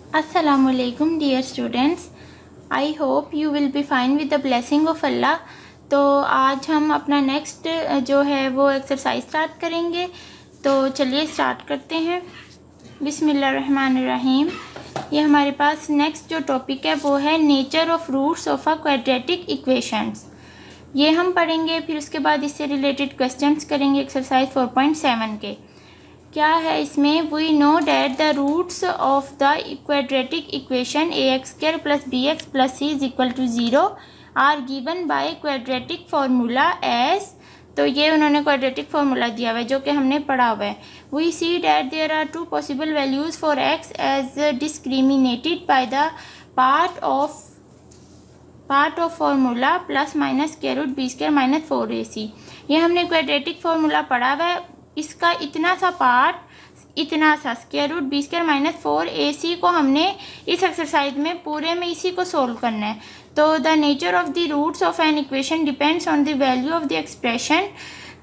Assalamualaikum dear students, I hope you will be fine with the blessing of Allah। तो आज हम अपना next जो है वो एक्सरसाइज स्टार्ट करेंगे। तो चलिए स्टार्ट करते हैं। बिस्मिल्लाहिर्रहमानिर्रहीम। ये हमारे पास नेक्स्ट जो टॉपिक है वो है nature of roots of a quadratic equations. ये हम पढ़ेंगे, फिर उसके बाद इससे रिलेटेड क्वेश्चंस करेंगे एक्सरसाइज 4.7 के। क्या है इसमें, we know that the roots of the quadratic equation ax² + bx + c = 0 are given by quadratic formula एस। तो ये उन्होंने क्वाड्रेटिक फार्मूला दिया हुआ है जो कि हमने पढ़ा हुआ है। We see that there are two possible values for x as discriminated by the part of formula +-√b² - 4ac। ये हमने क्वाड्रेटिक फार्मूला पढ़ा हुआ है। इसका इतना सा पार्ट, इतना सा √b² - 4ac को हमने इस एक्सरसाइज में पूरे में इसी को सोल्व करना है। तो the nature of the roots of an equation depends on the value of the expression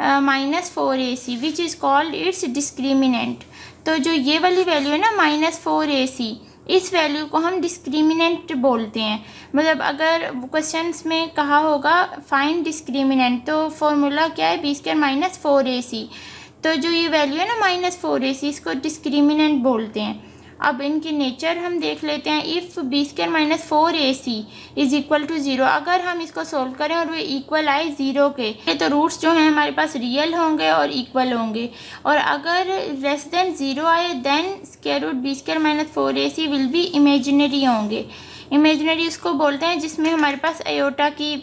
-4ac which is called its discriminant. तो जो ये वाली वैल्यू है ना -4ac, इस वैल्यू को हम डिस्क्रिमिनेंट बोलते हैं। मतलब अगर क्वेश्चंस में कहा होगा फाइंड डिस्क्रिमिनेंट, तो फॉर्मूला क्या है b² - 4ac। तो जो ये वैल्यू है ना -4ac, इसको डिस्क्रिमिनेंट बोलते हैं। अब इनकी नेचर हम देख लेते हैं। इफ़ b² - 4ac = 0, अगर हम इसको सोल्व करें और वो इक्वल आए 0 के, तो रूट्स जो हैं हमारे पास रियल होंगे और इक्वल होंगे। और अगर लेस देन 0 आए then b² - 4ac will be imaginary होंगे। इमेजिनरी उसको बोलते हैं जिसमें हमारे पास आयोटा की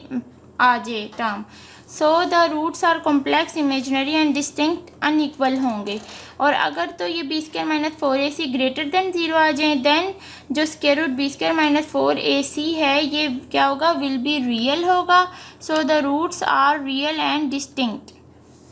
आ जाए term. So the roots are complex, imaginary and distinct unequal होंगे। और अगर तो ये b² - 4ac ग्रेटर देन 0 आ जाए देन जो b² - 4ac है ये क्या होगा, विल बी रियल होगा। So the roots are real and distinct,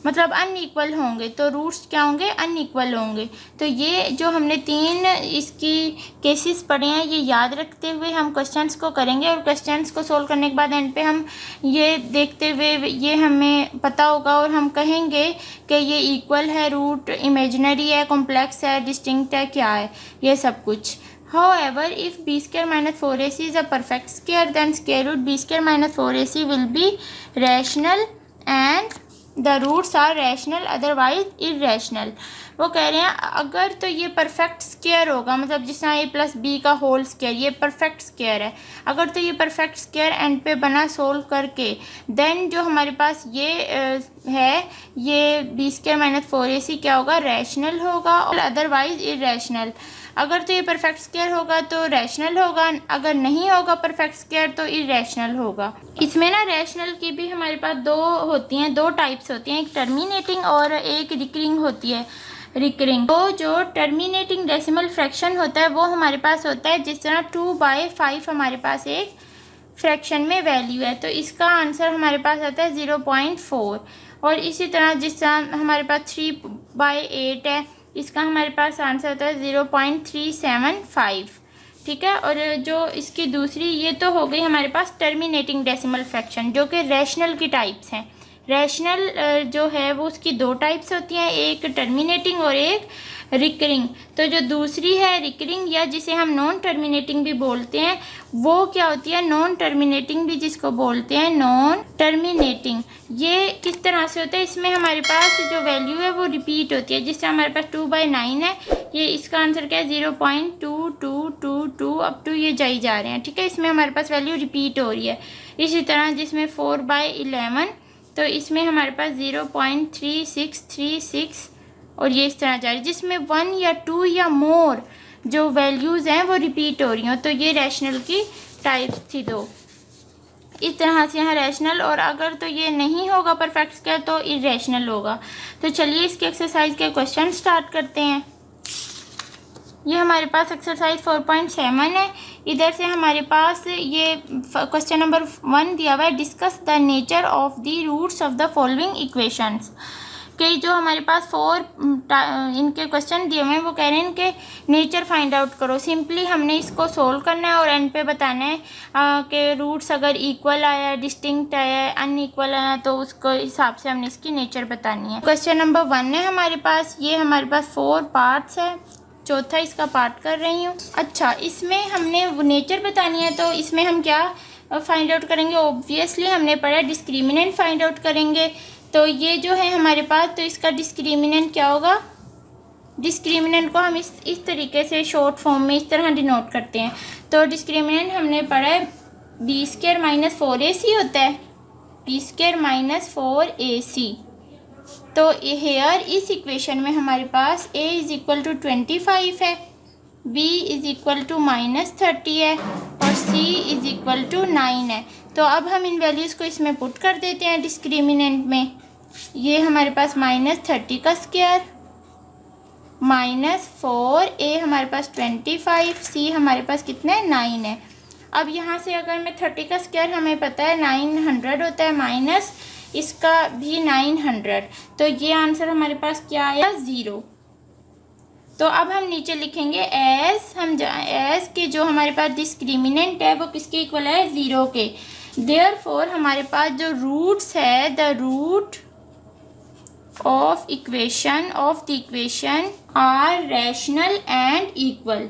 मतलब अनइक्वल होंगे। तो रूट्स क्या होंगे, अनइक्वल होंगे। तो ये जो हमने 3 इसकी केसेस पढ़े हैं, ये याद रखते हुए हम क्वेश्चंस को करेंगे। और क्वेश्चंस को सोल्व करने के बाद एंड पे हम ये देखते हुए ये हमें पता होगा और हम कहेंगे कि ये इक्वल है, रूट इमेजिनरी है, कॉम्प्लेक्स है, डिस्टिंक्ट है, क्या है, ये सब कुछ। However, if b² - 4ac is a perfect square, then b² - 4ac will be rational and the roots are rational otherwise irrational. वो कह रहे हैं अगर तो ये परफेक्ट स्क्वायर होगा, मतलब जिस तरह a + b का होल स्क्वायर, ये परफेक्ट स्क्वायर है। अगर तो ये परफेक्ट स्क्वायर एंड पे बना सोल्व करके, देन जो हमारे पास ये है ये b² - 4ac क्या होगा, रैशनल होगा और अदरवाइज इरेशनल। अगर तो ये परफेक्ट स्क्वायर होगा तो रैशनल होगा, अगर नहीं होगा परफेक्ट स्क्वायर तो इरेशनल होगा। इसमें ना रैशनल की भी हमारे पास दो टाइप्स होती हैं, एक टर्मिनेटिंग और एक रिकरिंग होती है। रिकरिंग तो जो टर्मिनेटिंग डेसिमल फ्रैक्शन होता है वो हमारे पास होता है जिस तरह 2/5 हमारे पास एक फ्रैक्शन में वैल्यू है, तो इसका आंसर हमारे पास आता है 0.4। और इसी तरह जिस तरह हमारे पास 3/8 है, इसका हमारे पास आंसर होता है 0.375। ठीक है। और जो इसकी दूसरी, ये तो हो गई हमारे पास टर्मिनेटिंग डेसिमल फ्रैक्शन जो कि रैशनल की टाइप्स हैं। रैशनल जो है वो उसकी 2 टाइप्स होती हैं, एक टर्मिनेटिंग और एक रिकरिंग। तो जो दूसरी है रिकरिंग, या जिसे हम नॉन टर्मिनेटिंग भी बोलते हैं, वो क्या होती है, नॉन टर्मिनेटिंग भी जिसको बोलते हैं नॉन टर्मिनेटिंग। ये किस तरह से होता है, इसमें हमारे पास जो वैल्यू है वो रिपीट होती है। जिससे हमारे पास 2/9 है, ये इसका आंसर क्या है 0.2222 अप टू ये जाई जा रहे हैं। ठीक है, इसमें हमारे पास वैल्यू रिपीट हो रही है। इसी तरह जिसमें 4/11, तो इसमें हमारे पास 0.3636 और ये इस तरह जा रही है। जिसमें 1 या 2 या मोर जो वैल्यूज़ हैं वो रिपीट हो रही हो, तो ये रैशनल की टाइप्स थी 2। इस तरह से यहाँ रैशनल, और अगर तो ये नहीं होगा परफेक्ट स्क्वायर तो इरेशनल होगा। तो चलिए इसके एक्सरसाइज के क्वेश्चन स्टार्ट करते हैं। ये हमारे पास एक्सरसाइज 4.7 है। इधर से हमारे पास ये क्वेश्चन नंबर 1 दिया हुआ है, discuss the nature of the roots of the following equations. कि जो हमारे पास 4 इनके क्वेश्चन दिए हुए हैं वो कह रहे हैं कि नेचर फाइंड आउट करो। सिंपली हमने इसको सोल्व करना है और एंड पे बताना है कि रूट्स अगर इक्वल आया, डिस्टिंक्ट आया, अनइक्वल आया, तो उसको हिसाब से हमने इसकी नेचर बतानी है। क्वेश्चन नंबर 1 है हमारे पास, ये हमारे पास 4 पार्ट्स है, चौथा इसका पार्ट कर रही हूँ। अच्छा, इसमें हमने नेचर बतानी है, तो इसमें हम क्या फाइंड आउट करेंगे? ऑब्वियसली हमने पढ़ा डिस्क्रिमिनेंट फाइंड आउट करेंगे। तो ये जो है हमारे पास, तो इसका डिस्क्रिमिनेंट क्या होगा? डिस्क्रिमिनेंट को हम इस तरीके से शॉर्ट फॉर्म में इस तरह डिनोट करते हैं। तो डिस्क्रिमिनेंट हमने पढ़ा है b² - 4ac होता है, b² - 4ac। तो हेयर इस इक्वेशन में हमारे पास a = 25 है, b = -30 है और c = 9 है। तो अब हम इन वैल्यूज़ को इसमें पुट कर देते हैं डिस्क्रिमिनेंट में। ये हमारे पास -30 का स्क्वायर -4a हमारे पास 25, c हमारे पास कितना है 9 है। अब यहाँ से अगर मैं 30 का स्क्वायर हमें पता है 900 होता है, माइनस इसका भी 900, तो ये आंसर हमारे पास क्या आया? 0। तो अब हम नीचे लिखेंगे एज के जो हमारे पास डिस्क्रिमिनेंट है वो किसके इक्वल है? 0 के। देयरफॉर हमारे पास जो रूट्स है, the root of the equation are rational and equal।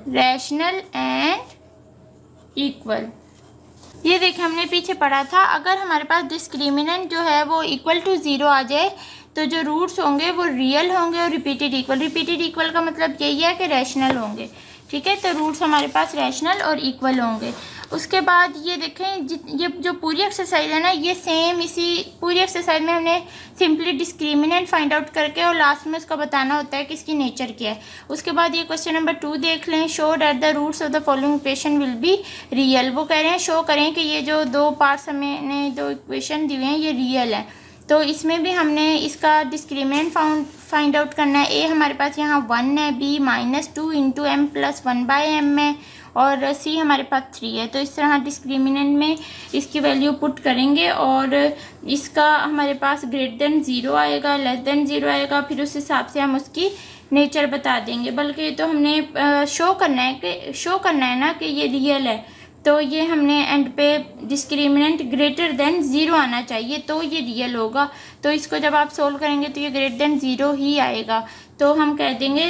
ये देखिए हमने पीछे पढ़ा था, अगर हमारे पास डिस्क्रिमिनेंट जो है वो = 0 आ जाए तो जो रूट्स होंगे वो रियल होंगे और रिपीटेड इक्वल का मतलब यही है कि रैशनल होंगे। ठीक है, तो रूट्स हमारे पास रैशनल और इक्वल होंगे। उसके बाद ये देखें, ये जो पूरी एक्सरसाइज है ना, ये सेम इसी पूरी एक्सरसाइज में हमने सिंपली डिस्क्रिमिनेंट फाइंड आउट करके और लास्ट में उसका बताना होता है कि इसकी नेचर क्या है। उसके बाद ये क्वेश्चन नंबर 2 देख लें, show that the roots of the following equation will be real. वो कह रहे हैं शो करें कि ये जो दो पार्ट्स हमें दो इक्वेशन दिए हैं ये रियल है। तो इसमें भी हमने इसका डिस्क्रिमिनेंट फाइंड आउट करना है। ए हमारे पास यहाँ 1 है, बी -2 × m + 1/m है और c हमारे पास 3 है। तो इस तरह डिस्क्रिमिनेंट में इसकी वैल्यू पुट करेंगे और इसका हमारे पास >0 आएगा, <0 आएगा, फिर उस हिसाब से हम उसकी नेचर बता देंगे। बल्कि तो हमने शो करना है ना कि ये रियल है, तो ये हमने एंड पे डिस्क्रिमिनेंट >0 आना चाहिए तो ये रियल होगा। तो इसको जब आप सोल्व करेंगे तो ये >0 ही आएगा। तो हम कह देंगे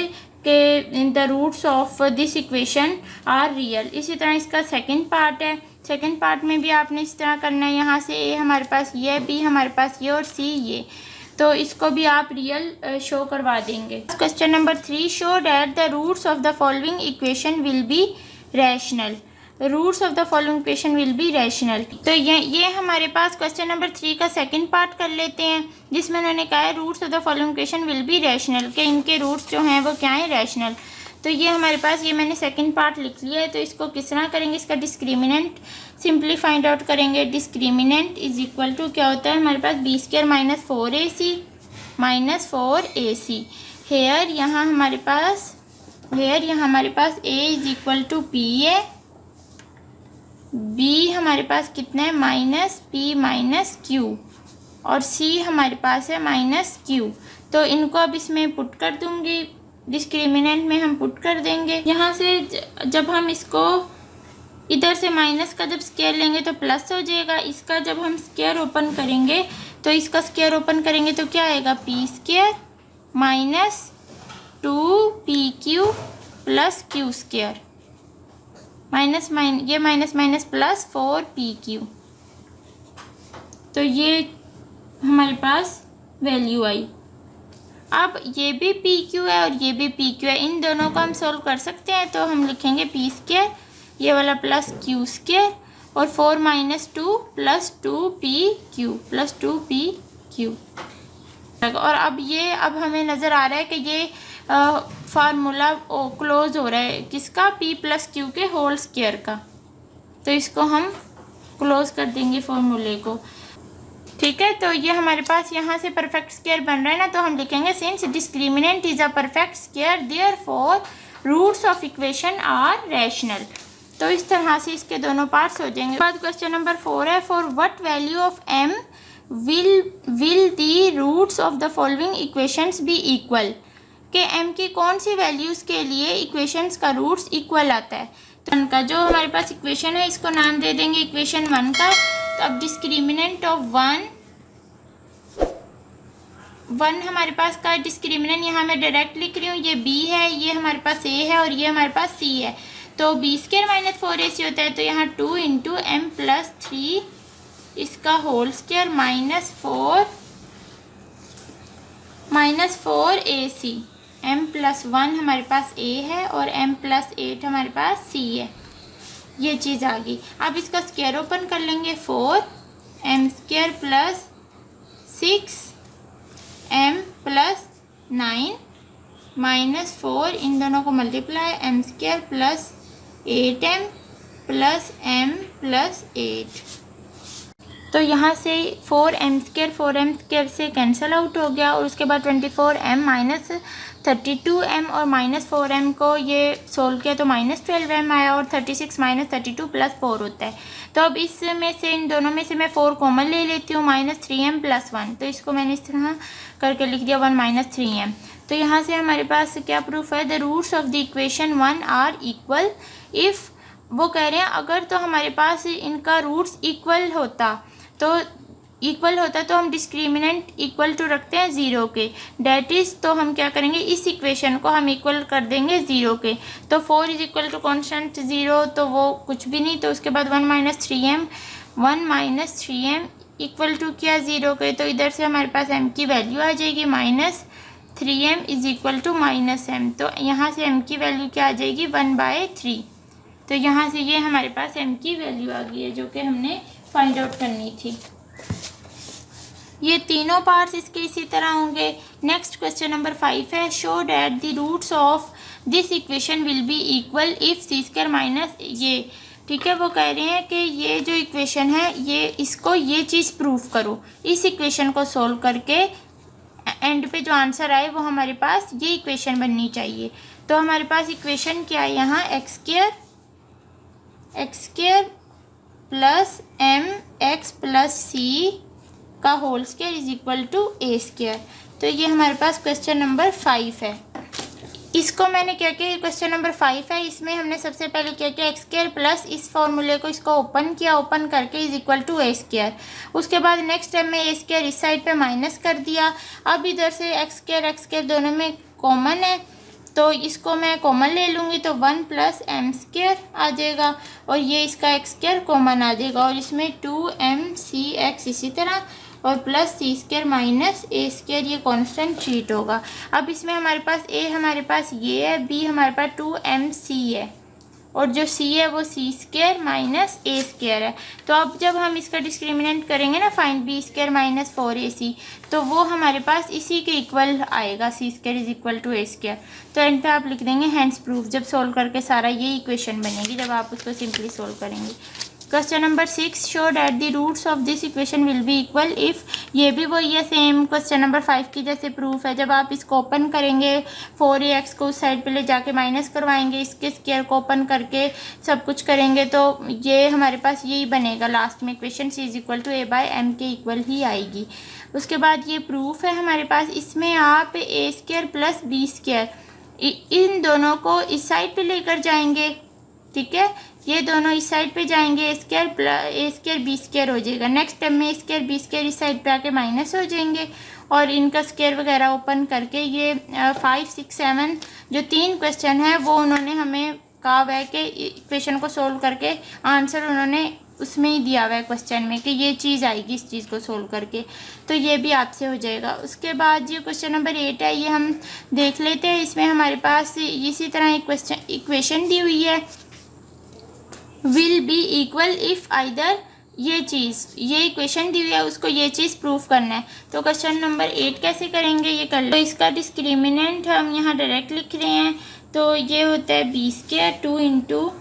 कि the roots of this equation are real. इसी तरह इसका सेकंड पार्ट है, सेकंड पार्ट में भी आपने इस तरह करना है। यहाँ से ए हमारे पास ये, बी हमारे पास ये और सी ये, तो इसको भी आप रियल शो करवा देंगे। Question number 3, show that the roots of the following equation will be rational. Roots of the following equation will be rational. तो ये हमारे पास क्वेश्चन नंबर 3 का सेकंड पार्ट कर लेते हैं, जिसमें उन्होंने कहा है roots of the following equation will be rational, के इनके रूट्स जो हैं वो क्या हैं? रैशनल। तो ये हमारे पास, ये मैंने सेकंड पार्ट लिख लिया है। तो इसको किस तरह करेंगे? इसका डिस्क्रिमिनेंट सिंपली फाइंड आउट करेंगे। डिस्क्रिमिनेंट = क्या होता है हमारे पास? b² - 4ac - 4ac। हेयर यहाँ हमारे पास a = p है, b हमारे पास कितना है? -p - q और c हमारे पास है -q। तो इनको अब इसमें पुट कर दूंगी, डिस्क्रिमिनेंट में हम पुट कर देंगे। यहाँ से जब हम इसको इधर से माइनस का जब स्क्वायर लेंगे तो प्लस हो जाएगा। इसका जब हम स्क्वायर ओपन करेंगे तो इसका स्क्वायर ओपन करेंगे तो क्या आएगा? p² - 2pq + q², ये माइनस प्लस 4pq। तो ये हमारे पास वैल्यू आई। अब ये भी pq है और ये भी pq है, इन दोनों को हम सोल्व कर सकते हैं। तो हम लिखेंगे p², ये वाला प्लस q² और 4 - 2 + 2pq। और अब हमें नज़र आ रहा है कि ये फार्मूला क्लोज हो रहा है किसका? p + q के होल स्क्वायर का। तो इसको हम क्लोज कर देंगे फार्मूले को। ठीक है, तो ये हमारे पास यहाँ से परफेक्ट स्क्वायर बन रहा है ना, तो हम लिखेंगे since discriminant is a perfect square therefore roots of equation are rational. तो इस तरह से इसके दोनों पार्ट्स हो जाएंगे। बाद क्वेश्चन नंबर 4 है, for what value of m will the roots of the following equations be equal, कि m की कौन सी वैल्यूज़ के लिए इक्वेशंस का रूट्स इक्वल आता है। तो उनका जो हमारे पास इक्वेशन है इसको नाम दे देंगे इक्वेशन 1 का। तो अब डिस्क्रिमिनेंट ऑफ 1 हमारे पास का डिस्क्रिमिनेंट यहाँ मैं डायरेक्ट लिख रही हूँ, ये b है, ये हमारे पास a है और ये हमारे पास c है। तो b स्क्वायर माइनस 4ac होता है, तो यहाँ 2 इंटू m प्लस 3 इसका whole square minus 4ac। m plus 1 हमारे पास a है और m प्लस 8 हमारे पास c है। ये चीज़ आ गई। अब इसका स्क्वायर ओपन कर लेंगे, 4m square plus 6m plus 9 minus 4, इन दोनों को multiply, m square plus 8m plus m plus 8। तो यहाँ से 4m स्क्वायर से कैंसिल आउट हो गया और उसके बाद 24m माइनस 32m और माइनस 4m को ये सोल्व किया तो माइनस 12m आया और 36 माइनस 32 प्लस 4 होता है। तो अब इसमें से इन दोनों में से मैं 4 कॉमन ले लेती हूँ, माइनस 3m प्लस 1, तो इसको मैंने इस तरह करके लिख दिया 1 माइनस 3m। तो यहाँ से हमारे पास क्या प्रूफ है, the roots of the equation 1 are equal if, वो कह रहे हैं अगर तो हमारे पास इनका रूट्स इक्वल होता तो हम डिस्क्रिमिनेंट इक्वल टू रखते हैं 0 के, डैट इज़, तो हम क्या करेंगे, इस इक्वेशन को हम इक्वल कर देंगे 0 के। तो 4 इज इक्वल टू कॉन्स्टेंट 0, तो वो कुछ भी नहीं, तो उसके बाद 1 माइनस 3m इक्वल टू किया 0 के, तो इधर से हमारे पास m की वैल्यू आ जाएगी minus 3m is equal to minus m। तो यहाँ से m की वैल्यू क्या आ जाएगी, 1/3। तो यहाँ से ये हमारे पास m की वैल्यू आ गई है जो कि हमने फाइंड आउट करनी थी। ये तीनों पार्ट्स इसके इसी तरह होंगे। नेक्स्ट क्वेश्चन नंबर 5 है, show that the roots of this equation will be equal if c square minus ये, ठीक है। वो कह रहे हैं कि ये जो इक्वेशन है ये चीज़ प्रूफ करो। इस इक्वेशन को सोल्व करके एंड पे जो आंसर आए वो हमारे पास ये इक्वेशन बननी चाहिए। तो हमारे पास इक्वेशन क्या है यहाँ, x square plus mx plus c का whole square is equal to a square. तो ये हमारे पास क्वेश्चन नंबर 5 है। इसको मैंने क्या किया, क्वेश्चन नंबर 5 है, इसमें हमने सबसे पहले क्या किया, एक्स स्क्वायर प्लस इस फॉर्मूले को इसको ओपन किया, ओपन करके is equal to a square. उसके बाद नेक्स्ट स्टेप में a स्क्वायर इस साइड पे माइनस कर दिया। अब इधर से एक्स स्क्वायर दोनों में कॉमन है, तो इसको मैं कॉमन ले लूँगी, तो 1 प्लस m स्क्वायर आ जाएगा और ये इसका एक्स स्क्वायर कॉमन आ जाएगा और इसमें 2mcx इसी तरह और plus c square minus a square, ये कांस्टेंट ट्रीट होगा। अब इसमें हमारे पास a हमारे पास ये है, b हमारे पास 2mc है और जो c है वो c square minus a square है। तो अब जब हम इसका डिस्क्रिमिनेंट करेंगे ना, find b square minus 4ac, तो वो हमारे पास इसी के इक्वल आएगा, c square is equal to a square. तो एंड पे आप लिख देंगे हैंस प्रूफ, जब सोल्व करके सारा ये इक्वेशन बनेगी जब आप उसको सिंपली सोल्व करेंगे। Question number 6, show that the roots of this equation will be equal if, ये भी वही है सेम क्वेश्चन नंबर 5 की जैसे प्रूफ है। जब आप इसको ओपन करेंगे 4ax को उस साइड पे ले जाके माइनस करवाएंगे, इसके स्क्वायर को ओपन करके सब कुछ करेंगे तो ये हमारे पास यही बनेगा लास्ट में equation, c is equal to a/m के इक्वल ही आएगी। उसके बाद ये प्रूफ है हमारे पास, इसमें आप a square plus b square इन दोनों को इस साइड पे लेकर जाएंगे, ठीक है, ये दोनों इस साइड पे जाएंगे, a स्क्वायर b स्क्वायर हो जाएगा। नेक्स्ट स्टेप में a स्क्वायर b स्क्वायर इस साइड पे आके माइनस हो जाएंगे और इनका स्क्वायर वगैरह ओपन करके ये 5, 6, 7 जो 3 क्वेश्चन है वो उन्होंने हमें कहा हुआ है कि इक्वेशन को सोल्व करके आंसर उन्होंने उसमें ही दिया हुआ है क्वेश्चन में कि ये चीज़ आएगी इस चीज़ को सोल्व करके, तो ये भी आपसे हो जाएगा। उसके बाद ये क्वेश्चन नंबर 8 है, ये हम देख लेते हैं। इसमें हमारे पास इसी तरह एक इक्वेशन दी हुई है, will be equal if either, ये इक्वेशन दी हुई है उसको ये चीज़ प्रूफ करना है। तो क्वेश्चन नंबर 8 कैसे करेंगे ये कर लो। तो इसका डिस्क्रिमिनेंट हम यहाँ डायरेक्ट लिख रहे हैं, तो ये होता है b square 2 into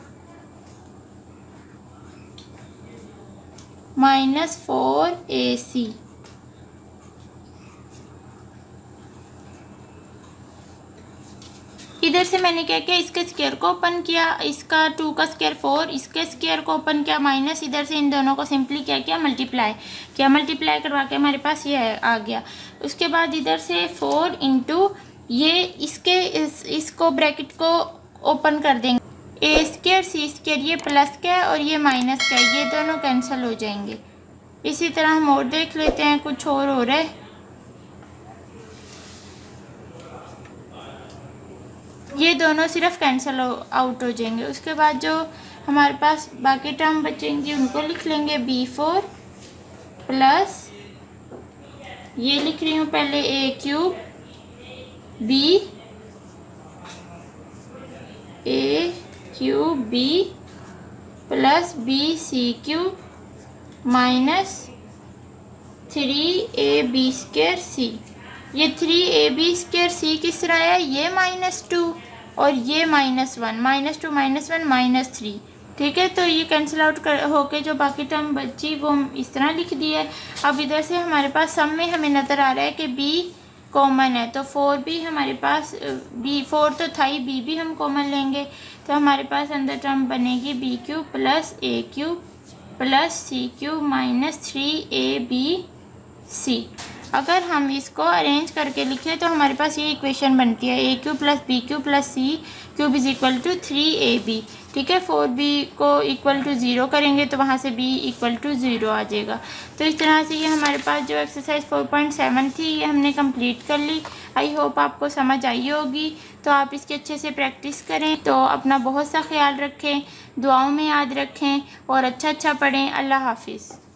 minus 4ac। इधर से मैंने क्या किया, इसके स्क्वायर को ओपन किया, इसका 2 का स्क्वायर 4, इसके स्क्वायर को ओपन किया माइनस, इधर से इन दोनों को सिंपली क्या किया, मल्टीप्लाई करवा के हमारे पास ये आ गया। उसके बाद इधर से 4 इंटू ये इसको ब्रैकेट को ओपन कर देंगे, a स्क्वायर c स्क्वायर, ये प्लस का है और ये माइनस का है, ये दोनों कैंसिल हो जाएंगे। इसी तरह हम और देख लेते हैं, कुछ और हो रहा है। ये दोनों सिर्फ कैंसिल आउट हो जाएंगे। उसके बाद जो हमारे पास बाकी टर्म बचेंगी उनको लिख लेंगे b4 प्लस, ये लिख रही हूँ पहले a³ b plus bc³ minus 3ab² ये 3ab² किस तरह है, ये -2 और ये -1, -2 -1 -3, ठीक है। तो ये कैंसिल आउट होके जो बाकी टर्म बची वो हम इस तरह लिख दी है। अब इधर से हमारे पास सम में हमें नज़र आ रहा है कि b कॉमन है, तो 4 भी हमारे पास, b4 तो था ही, b भी हम कॉमन लेंगे, तो हमारे पास अंदर टर्म बनेगी b³ plus a³ plus c³ minus 3abc। अगर हम इसको अरेंज करके लिखें तो हमारे पास ये इक्वेशन बनती है a³ plus b³ plus c³ is equal to 3ab, ठीक है। 4b को इक्वल टू 0 करेंगे तो वहाँ से b इक्वल टू 0 आ जाएगा। तो इस तरह से ये हमारे पास जो एक्सरसाइज 4.7 थी ये हमने कंप्लीट कर ली। आई होप आपको समझ आई होगी। तो आप इसकी अच्छे से प्रैक्टिस करें। तो अपना बहुत सा ख्याल रखें, दुआओं में याद रखें और अच्छा पढ़ें। अल्लाह हाफिज़।